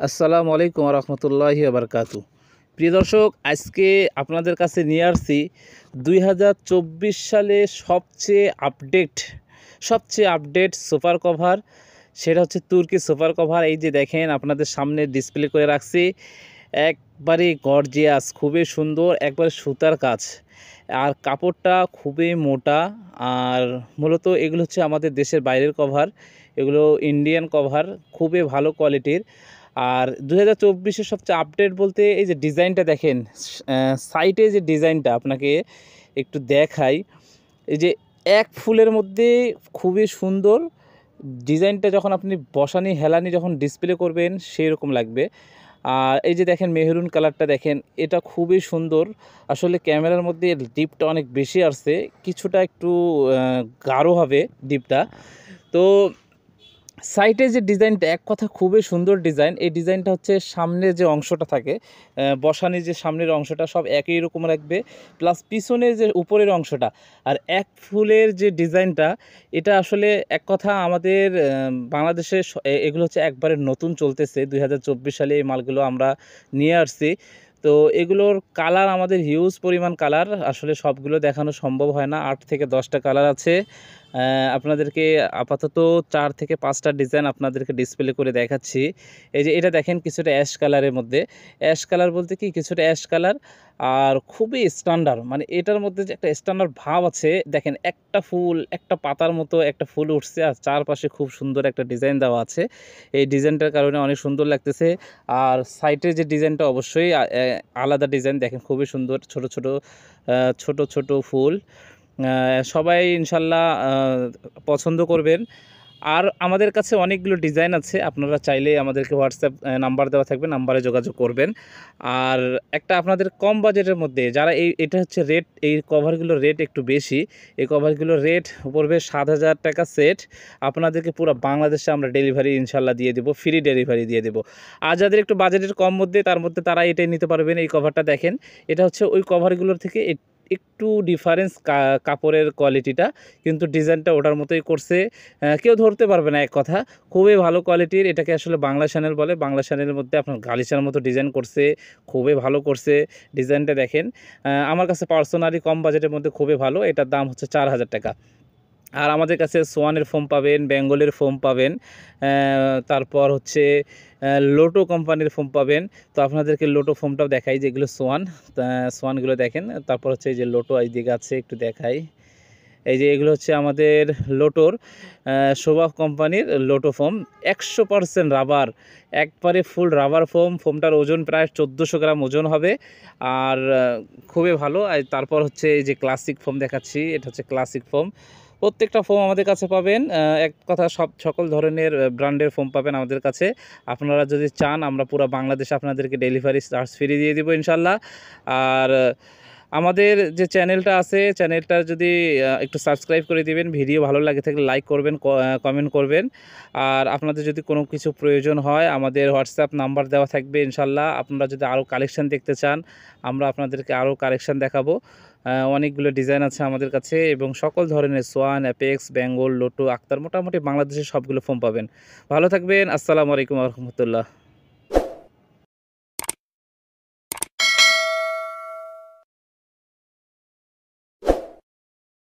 আসসালামু আলাইকুম রহমতুল্লাহি বারকাতু। প্রিয় দর্শক, আজকে আপনাদের কাছে নিয়ে আসছি 2024 সালে সবচেয়ে আপডেট সুপার কভার। সেটা হচ্ছে তুর্কি সুপার কভার। এই যে দেখেন, আপনাদের সামনে ডিসপ্লে করে রাখছি। একবারে গর্জিয়াস, খুবই সুন্দর, একবারে সুতার কাজ, আর কাপড়টা খুবই মোটা। আর মূলত এগুলো হচ্ছে আমাদের দেশের বাইরের কভার, এগুলো ইন্ডিয়ান কভার, খুবই ভালো কোয়ালিটির। আর 2024-এর সবচেয়ে আপডেট বলতে এই যে ডিজাইনটা দেখেন, সাইটে যে ডিজাইনটা আপনাকে একটু দেখাই। এই যে এক ফুলের মধ্যে খুবই সুন্দর ডিজাইনটা, যখন আপনি বসানি হেলানি যখন ডিসপ্লে করবেন সেই রকম লাগবে। আর এই যে দেখেন মেহরুন কালারটা দেখেন, এটা খুবই সুন্দর। আসলে ক্যামেরার মধ্যে ডিপটা অনেক বেশি আসছে, কিছুটা একটু গাঢ় হবে ডিপটা। তো সাইটে যে ডিজাইনটা, এক কথা খুবই সুন্দর ডিজাইন। এই ডিজাইনটা হচ্ছে সামনে যে অংশটা থাকে, বসানি যে সামনের অংশটা সব একই রকম রাখবে, প্লাস পিছনের যে উপরের অংশটা। আর এক ফুলের যে ডিজাইনটা, এটা আসলে এক কথা আমাদের বাংলাদেশে এগুলো হচ্ছে একবারে নতুন চলতেছে। 2024 সালে এই মালগুলো আমরা নিয়ে আসছি। তো এগুলোর কালার আমাদের হিউজ পরিমাণ কালার, আসলে সবগুলো দেখানো সম্ভব হয় না। 8 থেকে 10টা কালার আছে। আপনাদেরকে আপাতত 4 থেকে 5টা ডিজাইন আপনাদেরকে ডিসপ্লে করে দেখাচ্ছি। এই যে এটা দেখেন, কিছুটা অ্যাশ কালারের মধ্যে। অ্যাশ কালার বলতে কি, কিছুটা অ্যাশ কালার, আর খুবই স্ট্যান্ডার্ড, মানে এটার মধ্যে যে একটা স্ট্যান্ডার্ড ভাব আছে। দেখেন, একটা ফুল, একটা পাতার মতো একটা ফুল উঠছে, আর চারপাশে খুব সুন্দর একটা ডিজাইন দেওয়া আছে। এই ডিজাইনটার কারণে অনেক সুন্দর লাগতেছে। আর সাইটের যে ডিজাইনটা অবশ্যই আলাদা ডিজাইন। দেখেন খুবই সুন্দর, ছোট ছোট ফুল। সবাই ইনশাল্লাহ পছন্দ করবেন। আর আমাদের কাছে অনেকগুলো ডিজাইন আছে, আপনারা চাইলে আমাদেরকে হোয়াটসঅ্যাপ নাম্বার দেওয়া থাকবে, নাম্বারে যোগাযোগ করবেন। আর একটা আপনাদের কম বাজেটের মধ্যে যারা এটা হচ্ছে রেট, এই কভারগুলোর রেট একটু বেশি। এই কভারগুলোর রেট পড়বে 7,000 টাকা সেট। আপনাদেরকে পুরো বাংলাদেশে আমরা ডেলিভারি ইনশাল্লাহ দিয়ে দেবো, ফ্রি ডেলিভারি দিয়ে দেবো। আর যাদের একটু বাজেটের কম মধ্যে, তার মধ্যে তারা এটাই নিতে পারবেন। এই কভারটা দেখেন, এটা হচ্ছে ওই কভারগুলোর থেকে একটু ডিফারেন্স কাপড়ের কোয়ালিটিটা, কিন্তু ডিজাইনটা ওটার মতোই করছে। কেউ ধরতে পারবে না, এক কথা খুবই ভালো কোয়ালিটির। এটাকে আসলে বাংলা চ্যানেল বলে। বাংলা চ্যানেলের মধ্যে আপনার গালিচার মতো ডিজাইন করছে, খুবই ভালো করছে ডিজাইনটা দেখেন। আমার কাছে পার্সোনালি কম বাজেটের মধ্যে খুবই ভালো। এটার দাম হচ্ছে 4,000 টাকা। আর আমাদের কাছে সোয়ানের ফোম পাবেন, বেঙ্গলের ফোম পাবেন, তারপর হচ্ছে লোটো কোম্পানির ফোম পাবেন। তো আপনাদেরকে লোটো ফোমটাও দেখাই, যেগুলো সোয়ানগুলো দেখেন। তারপর হচ্ছে এই যে লোটো এইদিকে আছে, একটু দেখাই। এই যে এগুলো হচ্ছে আমাদের লোটোর, শোভা কোম্পানির লোটো ফোম। 100% রাবার, একবারে ফুল রাবার ফোমটার ওজন প্রায় 1400 গ্রাম ওজন হবে। আর খুবই ভালো। আর তারপর হচ্ছে এই যে ক্লাসিক ফোম দেখাচ্ছি, এটা হচ্ছে ক্লাসিক ফোম। প্রত্যেকটা ফোম আমাদের কাছে পাবেন। এক কথা সকল ধরনের ব্র্যান্ডের ফোম পাবেন আমাদের কাছে। আপনারা যদি চান, আমরা পুরো বাংলাদেশে আপনাদেরকে ডেলিভারি চার্জ ফ্রি দিয়ে দেবো ইনশাল্লাহ। আর আমাদের যে চ্যানেলটা আছে, চ্যানেলটা যদি একটু সাবস্ক্রাইব করে দিবেন, ভিডিও ভালো লাগে থাকলে লাইক করবেন, কমেন্ট করবেন। আর আপনাদের যদি কোনো কিছু প্রয়োজন হয়, আমাদের হোয়াটসঅ্যাপ নাম্বার দেওয়া থাকবে ইনশাল্লাহ। আপনারা যদি আরও কালেকশান দেখতে চান, আমরা আপনাদেরকে আরও কালেকশান দেখাবো। অনেকগুলো ডিজাইন আছে আমাদের কাছে, এবং সকল ধরনের Schwann, apex, Bengal, lotto, Akter, মোটামুটি বাংলাদেশের সবগুলো ফোম পাবেন। ভালো থাকবেন। আসসালামু আলাইকুম রহমতুল্লাহ।